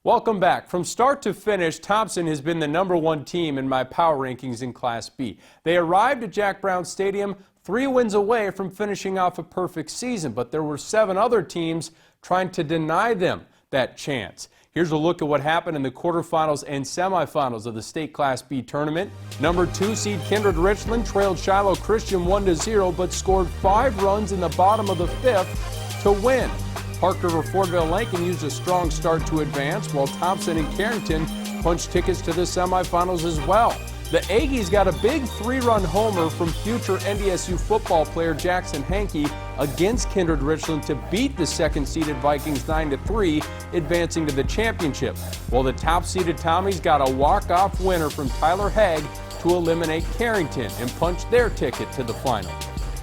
Welcome back. From start to finish, Thompson has been the #1 team in my power rankings in Class B. They arrived at Jack Brown Stadium 3 wins away from finishing off a perfect season, but there were 7 other teams trying to deny them that chance. Here's a look at what happened in the quarterfinals and semifinals of the state Class B tournament. #2 seed Kindred Richland trailed Shiloh Christian 1-0, but scored 5 runs in the bottom of the 5th to win. Park River Fordville Lincoln used a strong start to advance, while Thompson and Carrington punched tickets to the semifinals as well. The Aggies got a big 3-run homer from future NDSU football player Jackson Hankey against Kindred Richland to beat the second-seeded Vikings 9-3, advancing to the championship, while the top-seeded Tommies got a walk-off winner from Tyler Haig to eliminate Carrington and punch their ticket to the final.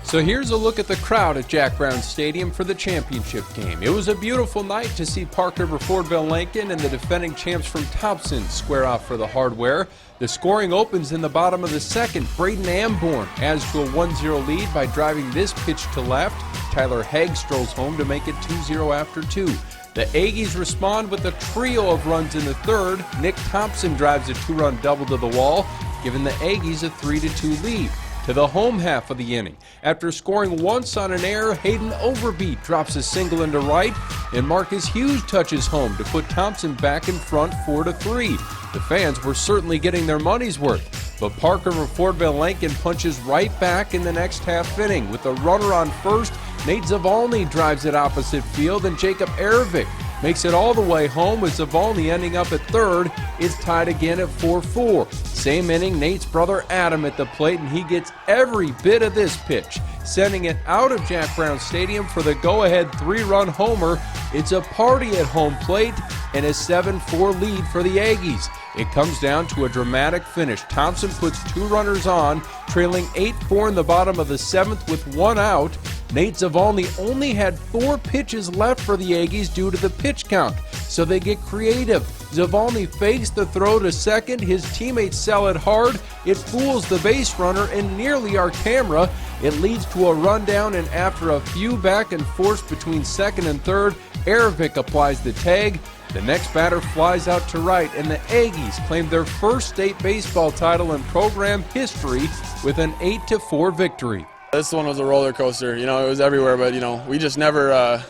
So here's a look at the crowd at Jack Brown Stadium for the championship game. It was a beautiful night to see Park River Fordville Lincoln and the defending champs from Thompson square off for the hardware. The scoring opens in the bottom of the second. Braden Amborn adds to a 1-0 lead by driving this pitch to left. Tyler Haig strolls home to make it 2-0 after 2. The Aggies respond with a trio of runs in the third. Nick Thompson drives a 2-run double to the wall, giving the Aggies a 3-2 lead. To the home half of the inning. After scoring once on an error, Hayden Overbeat drops a single into right, and Marcus Hughes touches home to put Thompson back in front 4-3. The fans were certainly getting their money's worth, but Park River Fordville Lincoln punches right back in the next half inning. With a runner on first, Nate Zavalny drives it opposite field, and Jacob Erevick makes it all the way home, with Zavalny ending up at third. It's tied again at 4-4. Same inning, Nate's brother Adam at the plate, and he gets every bit of this pitch, sending it out of Jack Brown Stadium for the go-ahead 3-run homer. It's a party at home plate and a 7-4 lead for the Aggies. It comes down to a dramatic finish. Thompson puts 2 runners on, trailing 8-4 in the bottom of the 7th with 1 out. Nate Zavalny only had 4 pitches left for the Aggies due to the pitch count, so they get creative. Zavalny fakes the throw to second. His teammates sell it hard. It fools the base runner and nearly our camera. It leads to a rundown, and after a few back and forth between second and third, Erevick applies the tag. The next batter flies out to right, and the Aggies claim their first state baseball title in program history with an 8-4 victory. This one was a roller coaster. It was everywhere, but, we just never,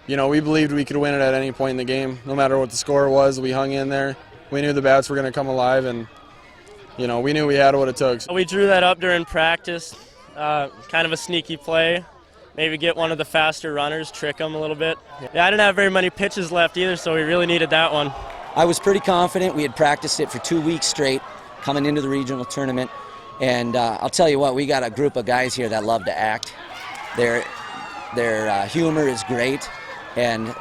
we believed we could win it at any point in the game. No matter what the score was, we hung in there. We knew the bats were going to come alive, and, we knew we had what it took. We drew that up during practice, kind of a sneaky play. Maybe get one of the faster runners, trick them a little bit. Yeah, I didn't have very many pitches left either, so we really needed that one. I was pretty confident. We had practiced it for 2 weeks straight coming into the regional tournament. And I'll tell you what, we got a group of guys here that love to act. Their humor is great. And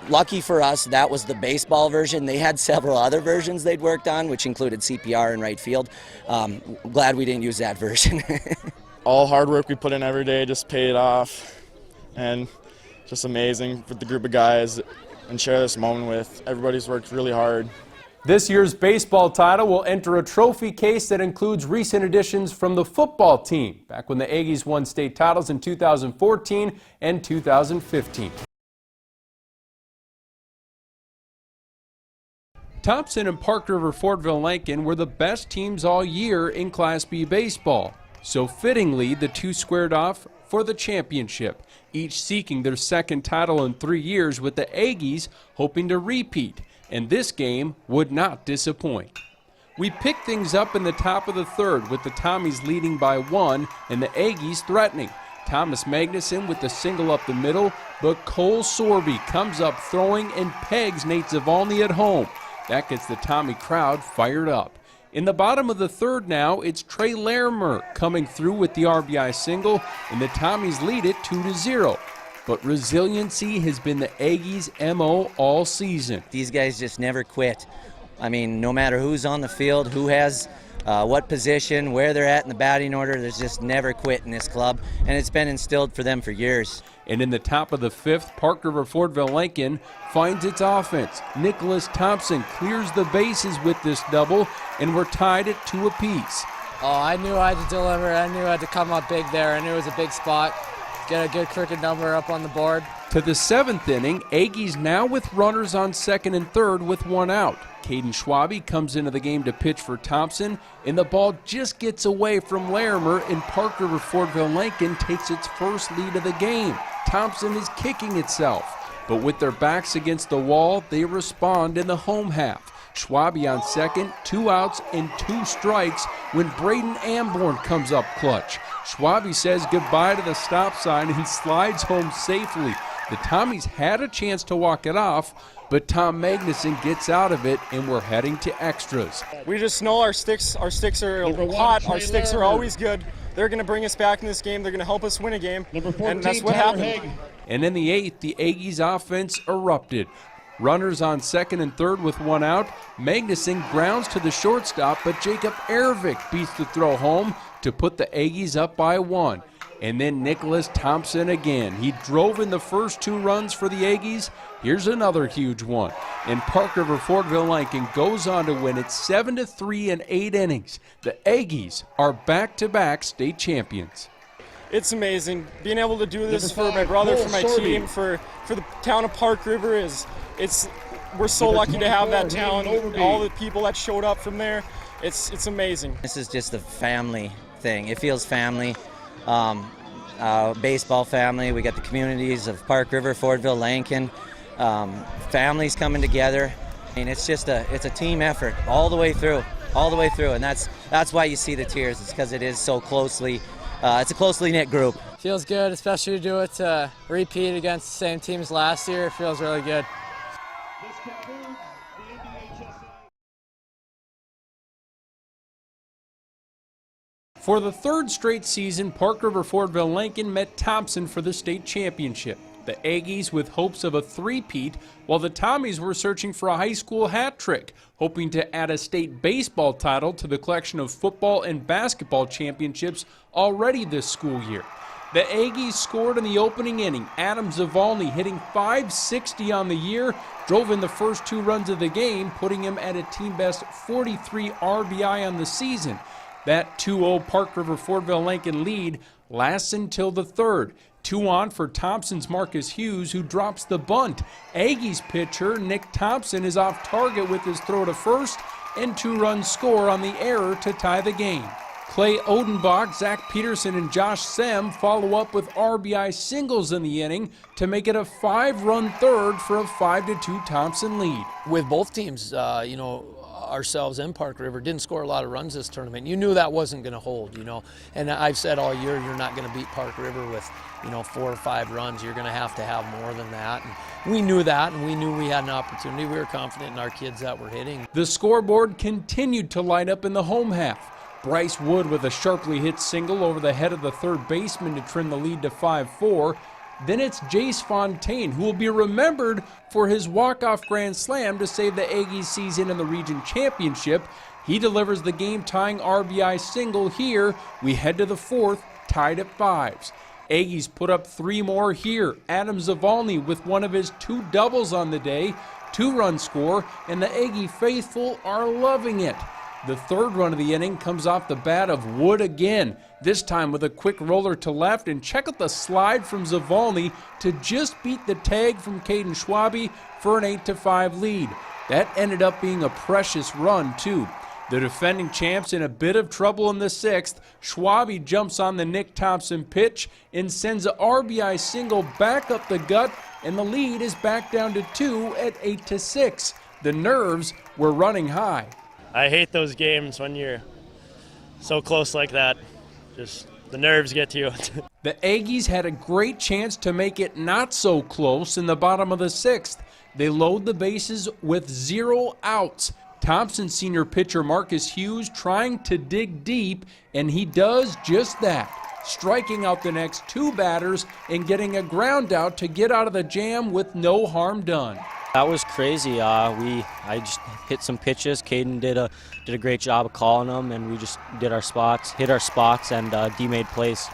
lucky for us, that was the baseball version. They had several other versions they'd worked on, which included CPR in right field. Glad we didn't use that version. All hard work we put in every day just paid off, and just amazing with the group of guys and share this moment with. Everybody's worked really hard. This year's baseball title will enter a trophy case that includes recent additions from the football team, back when the Aggies won state titles in 2014 and 2015. Thompson and Park River Fordville Lincoln were the best teams all year in Class B baseball. So fittingly, the 2 squared off for the championship, each seeking their second title in 3 years, with the Aggies hoping to repeat, and this game would not disappoint. We picked things up in the top of the third, with the Tommies leading by 1 and the Aggies threatening. Thomas Magnuson with the single up the middle, but Cole Sorby comes up throwing and pegs Nate Zavalny at home. That gets the Tommy crowd fired up. In the bottom of the third now, it's Trey Larimer coming through with the RBI single, and the Tommies lead it 2-0. But resiliency has been the Aggies' MO all season. These guys just never quit. I mean, no matter who's on the field, who has what position, where they're at in the batting order, there's just never quit in this club, and it's been instilled for them for years. And in the top of the 5th, Park River Fordville Lincoln finds its offense. Nicholas Thompson clears the bases with this double, and we're tied at 2 apiece. Oh, I knew I had to deliver. I knew I had to come up big there. I knew it was a big spot. get a good crooked number up on the board. To the 7th inning, Aggies now with runners on 2nd and 3rd with 1 out. Caden Schwabe comes into the game to pitch for Thompson, and the ball just gets away from Larimer, and Park River Fortville Lincoln takes its first lead of the game. Thompson is kicking itself, but with their backs against the wall, they respond in the home half. Schwabe on 2nd, 2 outs and 2 strikes when Braden Amborn comes up clutch. Schwabe says goodbye to the stop sign and slides home safely. The Tommies had a chance to walk it off, but Tom Magnuson gets out of it, and we're heading to extras. We just know our sticks are hot, our sticks are always good. They're going to bring us back in this game, they're going to help us win a game, and that's what happened. And in the 8th, the Aggies offense erupted. Runners on 2nd and 3rd with 1 out. Magnuson grounds to the shortstop, but Jacob Ervik beats the throw home to put the Aggies up by 1. And then Nicholas Thompson again. He drove in the first 2 runs for the Aggies. Here's another huge one. And Park River Fortville Lincoln goes on to win it 7-3 in 8 innings. The Aggies are back-to-back state champions. It's amazing. Being able to do this for my brother, for my team, for the town of Park River we're so lucky to have that town, all the people that showed up from there. It's amazing. This is just a family thing. It feels family. Baseball family. We got the communities of Park River, Fortville, Lincoln. Families coming together. I mean, it's a team effort all the way through, and that's why you see the tears. It's because it is so closely. It's a closely knit group. Feels good, especially to do it repeat against the same teams last year. It feels really good. For the 3rd straight season, Park River Fortville Lincoln met Thompson for the state championship. The Aggies with hopes of a three-peat, while the Tommies were searching for a high school hat trick, hoping to add a state baseball title to the collection of football and basketball championships already this school year. The Aggies scored in the opening inning. Adam Zavalny, hitting .560 on the year, drove in the first 2 runs of the game, putting him at a team-best 43 RBI on the season. That 2-0 Park River Fortville Lincoln lead lasts until the 3rd. 2 on for Thompson's Marcus Hughes, who drops the bunt. Aggies pitcher Nick Thompson is off target with his throw to first, and 2-run score on the error to tie the game. Clay Odenbach, Zach Peterson, and Josh Sem follow up with RBI singles in the inning to make it a 5-run 3rd for a 5-2 Thompson lead. With both teams, ourselves and Park River didn't score a lot of runs this tournament. You knew that wasn't going to hold, and I've said all year you're not going to beat Park River with 4 or 5 runs. You're going to have more than that, and we knew that, and we knew we had an opportunity. We were confident in our kids that were hitting. The scoreboard continued to light up in the home half. Bryce Wood with a sharply hit single over the head of the 3rd baseman to trim the lead to 5-4. Then it's Jace Fontaine, who will be remembered for his walk-off grand slam to save the Aggies season in the region championship. He delivers the game-tying RBI single here. We head to the 4th, tied at 5s. Aggies put up 3 more here. Adam Zavalny with one of his 2 doubles on the day, 2-run score, and the Aggie faithful are loving it. The 3rd run of the inning comes off the bat of Wood again, this time with a quick roller to left, and check out the slide from Zavalny to just beat the tag from Caden Schwabe for an 8-5 lead. That ended up being a precious run, too. The defending champs in a bit of trouble in the 6th. Schwabe jumps on the Nick Thompson pitch and sends a RBI single back up the gut, and the lead is back down to 2 at 8-6. The nerves were running high. I hate those games when you're so close like that. Just the nerves get to you. The Aggies had a great chance to make it not so close in the bottom of the 6th. They load the bases with 0 outs. Thompson senior pitcher Marcus Hughes trying to dig deep, and he does just that, striking out the next 2 batters and getting a ground out to get out of the jam with no harm done. That was crazy. I just hit some pitches. Caden did a great job of calling them, and we just hit our spots, and D made plays.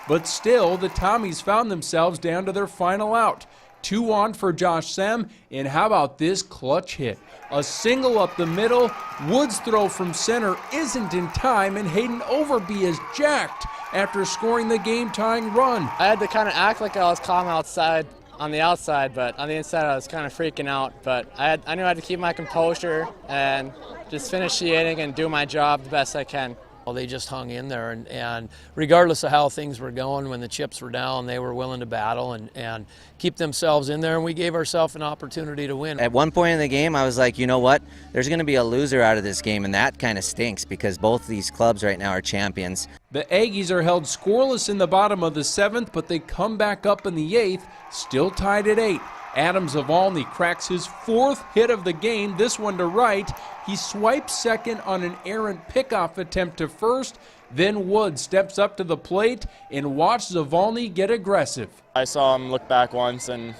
But still, the Tommies found themselves down to their final out. 2 on for Josh Sem, and how about this clutch hit? A single up the middle. Wood's throw from center isn't in time, and Hayden Overby is jacked. after scoring the game-tying run. I had to kind of act like I was calm on the outside, but on the inside I was kind of freaking out. But I knew I had to keep my composure and just finish the inning and do my job the best I can. Well, they just hung in there, and regardless of how things were going, when the chips were down, they were willing to battle and keep themselves in there, and we gave ourselves an opportunity to win. At one point in the game, I was like, you know what? There's going to be a loser out of this game, and that kind of stinks because both these clubs right now are champions. The Aggies are held scoreless in the bottom of the 7th, but they come back up in the 8th, still tied at 8. Adam Zavalny cracks his 4th hit of the game, this one to right. He swipes second on an errant pickoff attempt to first. Then Wood steps up to the plate and watched Zavalny get aggressive. I saw him look back once, and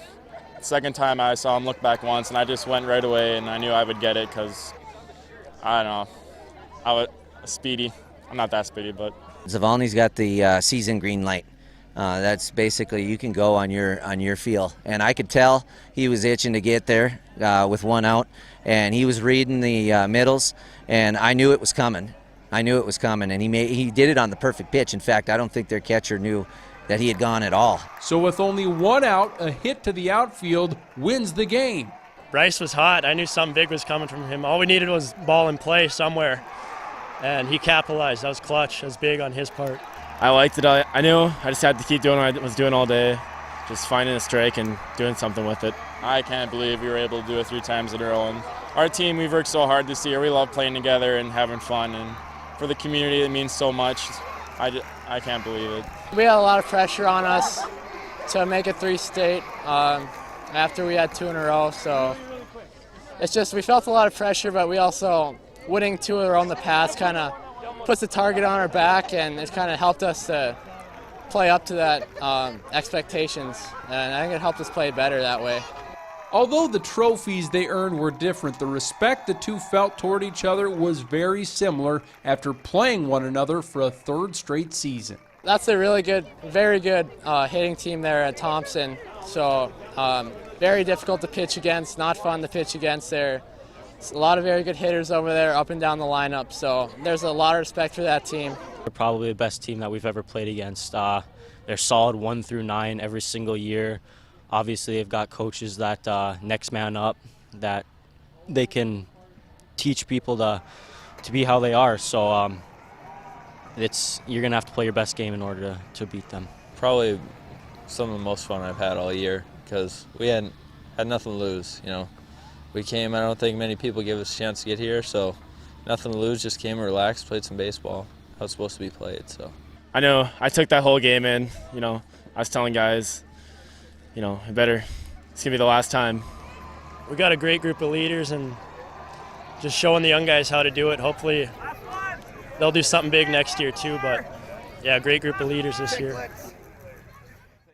the second time I saw him look back once, and I just went right away, and I knew I would get it because, I don't know, I was speedy. I'm not that speedy, but. Zavalny's got the season green light. That's basically you can go on your feel, and I could tell he was itching to get there with one out, and he was reading the middles, and I knew it was coming. And he did it on the perfect pitch. In fact, I don't think their catcher knew that he had gone at all. So with only one out, a hit to the outfield wins the game. Bryce was hot. I knew something big was coming from him. All we needed was ball in play somewhere, and he capitalized. That was clutch. That was big on his part. I liked it. I knew I just had to keep doing what I was doing all day, just finding a strike and doing something with it. I can't believe we were able to do it 3 times in a row. And our team, we've worked so hard this year. We love playing together and having fun. And for the community, it means so much. I can't believe it. We had a lot of pressure on us to make it 3 state after we had 2 in a row. So it's just we felt a lot of pressure, but we also winning 2 in a row in the past kind of puts the target on our back, and it's kind of helped us to play up to that expectations, and I think it helped us play better that way. Although the trophies they earned were different, the respect the two felt toward each other was very similar after playing one another for a 3rd straight season. That's a really good, very good hitting team there at Thompson. So very difficult to pitch against, not fun to pitch against there. A lot of very good hitters over there up and down the lineup, so there's a lot of respect for that team. They're probably the best team that we've ever played against. They're solid 1 through 9 every single year. Obviously, they've got coaches that next man up, that they can teach people to be how they are. So you're going to have to play your best game in order to beat them. Probably some of the most fun I've had all year because we had nothing to lose, you know. We came, I don't think many people gave us a chance to get here, so nothing to lose, just came and relaxed, played some baseball, how it's supposed to be played. So I know I took that whole game in. You know, I was telling guys, you know, it's going to be the last time. We got a great group of leaders and just showing the young guys how to do it. Hopefully they'll do something big next year too, but yeah, great group of leaders this year.